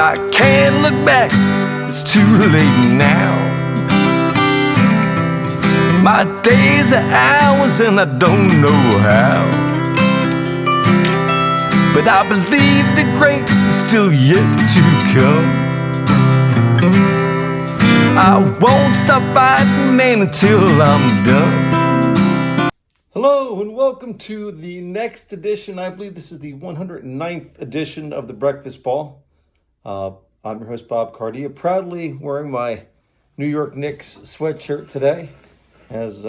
I can't look back, it's too late now. My days are hours and I don't know how, but I believe the great is still yet to come. I won't stop fighting, man, until I'm done. Hello and welcome to the next edition. I believe this is the 109th edition of the Breakfast Ball. I'm your host, Bob Cardia, proudly wearing my New York Knicks sweatshirt today. As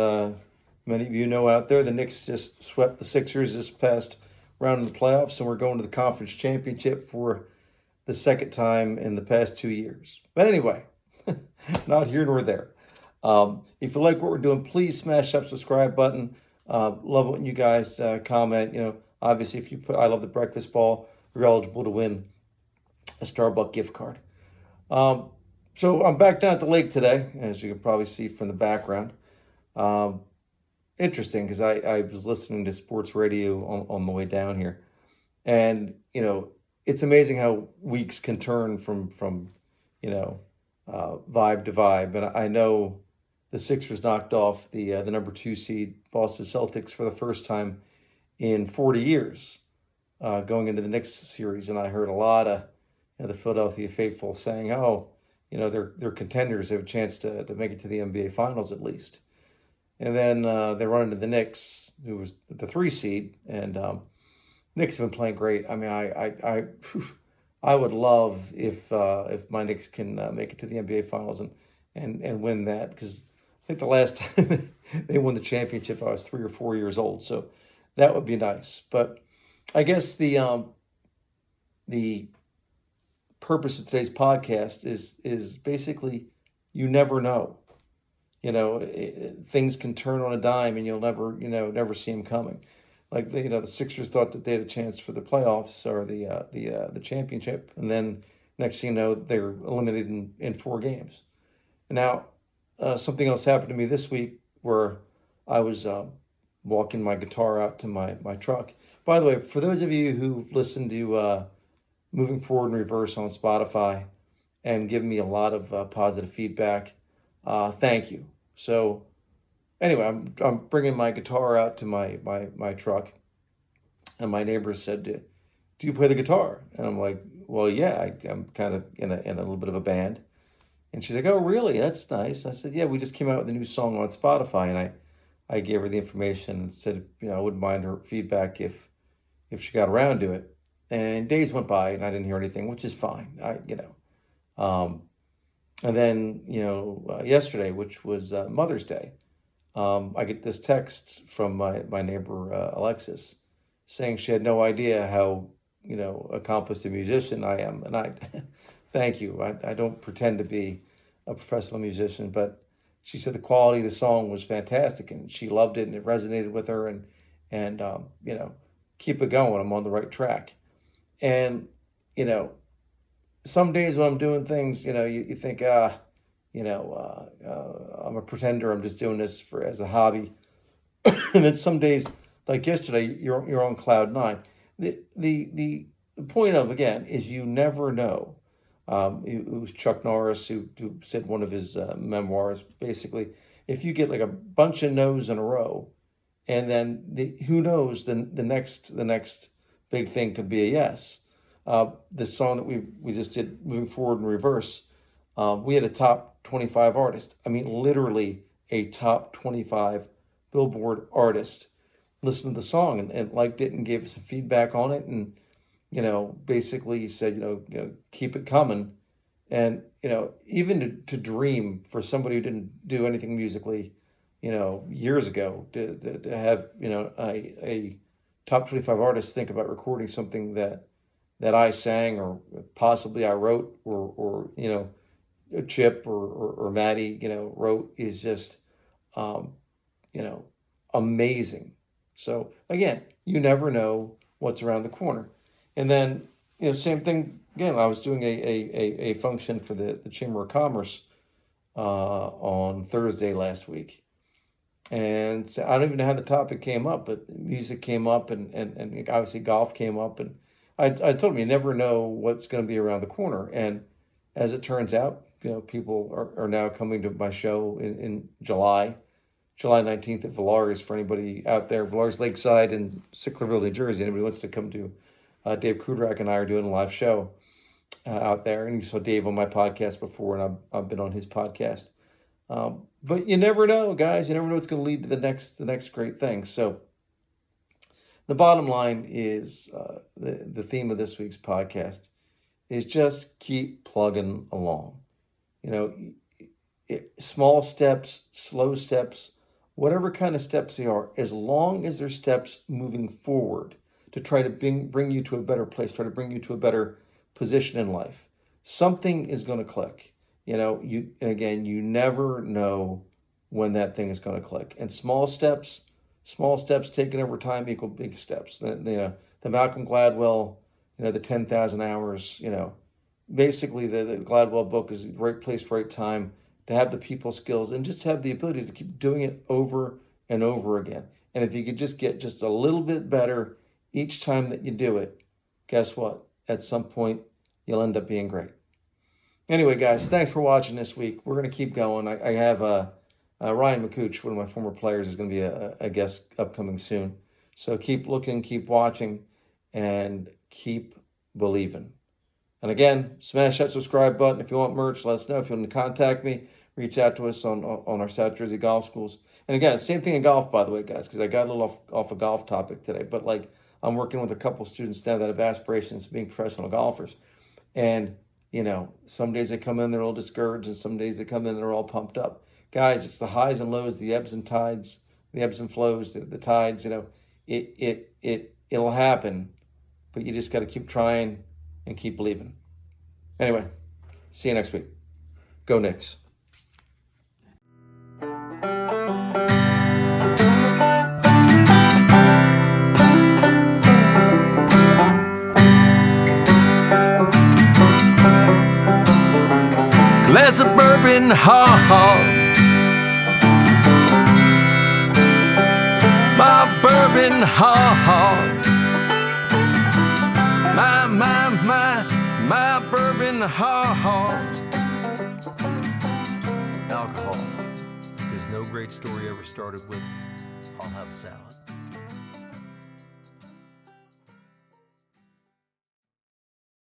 many of you know out there, the Knicks just swept the Sixers this past round of the playoffs, and we're going to the conference championship for the second time in the past 2 years. But anyway, not here nor there. If you like what we're doing, please smash that subscribe button. Love when you guys comment. You know, obviously, if you put "I love the breakfast ball," you're eligible to win a Starbucks gift card. So I'm back down at the lake today, as you can probably see from the background. Interesting, because I was listening to sports radio on the way down here, and you know, it's amazing how weeks can turn from you know, vibe to vibe. And I know the Sixers knocked off the number 2 seed Boston Celtics for the first time in 40 years, going into the Knicks series. And I heard a lot of the Philadelphia faithful saying, "Oh, you know, they're contenders. They have a chance to make it to the NBA Finals at least." And then they run into the Knicks, who was the 3 seed, and Knicks have been playing great. I mean, I would love if my Knicks can make it to the NBA Finals and win that, because I think the last time they won the championship, I was 3 or 4 years old. So that would be nice. But I guess the purpose of today's podcast is basically, you never know. You know, things can turn on a dime, and you'll never see them coming. Like the Sixers thought that they had a chance for the playoffs or the championship, and then next thing you know, they were eliminated in 4 games. Now, something else happened to me this week where I was walking my guitar out to my truck. By the way, for those of you who've listened to Moving Forward in Reverse on Spotify and given me a lot of positive feedback, thank you. So anyway, I'm bringing my guitar out to my truck, and my neighbor said, "Do you play the guitar?" And I'm like, "Well, yeah, I'm kind of in a little bit of a band." And she's like, "Oh, really? That's nice." I said, "Yeah, we just came out with a new song on Spotify," and I gave her the information and said, I wouldn't mind her feedback if she got around to it. And days went by and I didn't hear anything, which is fine. And then yesterday, which was Mother's Day, I get this text from my neighbor Alexis, saying she had no idea how accomplished a musician I am, and I thank you. I don't pretend to be a professional musician, but she said the quality of the song was fantastic, and she loved it, and it resonated with her, and keep it going. I'm on the right track, and some days when I'm doing things, you think, I'm a pretender. I'm just doing this as a hobby. And then some days, like yesterday, you're on cloud 9. The point of, again, is you never know. It was Chuck Norris who said one of his memoirs, basically, if you get like a bunch of no's in a row, and then who knows, the next big thing could be a yes. The song that we just did, Moving Forward in Reverse, we had a top 25 artist. I mean, literally a top 25 Billboard artist listened to the song and liked it and gave us some feedback on it, and basically said, keep it coming. And even to dream, for somebody who didn't do anything musically, years ago, to have a top 25 artist think about recording something that I sang, or possibly I wrote, or Chip or Maddie wrote, is just amazing. So again, you never know what's around the corner. And then same thing again. I was doing a function for the Chamber of Commerce on Thursday last week, and so I don't even know how the topic came up, but music came up, and obviously golf came up, and I told him you never know what's going to be around the corner. And as it turns out, people are now coming to my show in July 19th at Valaris. For anybody out there, Valaris Lakeside in Sicklerville, New Jersey. Anybody wants to come to, Dave Kudrak and I are doing a live show out there. And you saw Dave on my podcast before, and I've been on his podcast. But you never know, guys. You never know what's going to lead to the next great thing. So the bottom line is, the theme of this week's podcast is just keep plugging along. Small steps, slow steps, whatever kind of steps they are, as long as they're steps moving forward to try to bring you to a better place, try to bring you to a better position in life, something is going to click. And again, you never know when that thing is going to click. And small steps taken over time equal big steps. The Malcolm Gladwell, the 10,000 hours, basically the Gladwell book is the right place, right time to have the people skills and just have the ability to keep doing it over and over again. And if you could just get just a little bit better each time that you do it, guess what? At some point, you'll end up being great. Anyway, guys, thanks for watching this week. We're going to keep going. I have Ryan McCooch, one of my former players, is going to be a guest upcoming soon. So keep looking, keep watching, and keep believing. And again, smash that subscribe button. If you want merch, let us know. If you want to contact me, reach out to us on our South Jersey Golf Schools. And again, same thing in golf, by the way, guys, because I got a little off a golf topic today. But I'm working with a couple students now that have aspirations of being professional golfers. And some days they come in, they're all discouraged, and some days they come in, they're all pumped up. Guys, it's the highs and lows, the ebbs and tides, the ebbs and flows, the tides. It'll happen, but you just got to keep trying and keep believing. Anyway, see you next week. Go Knicks. Glass of bourbon, ha. My bourbon, ha. My bourbon, ha. Alcohol. There's no great story ever started with, I'll have a salad.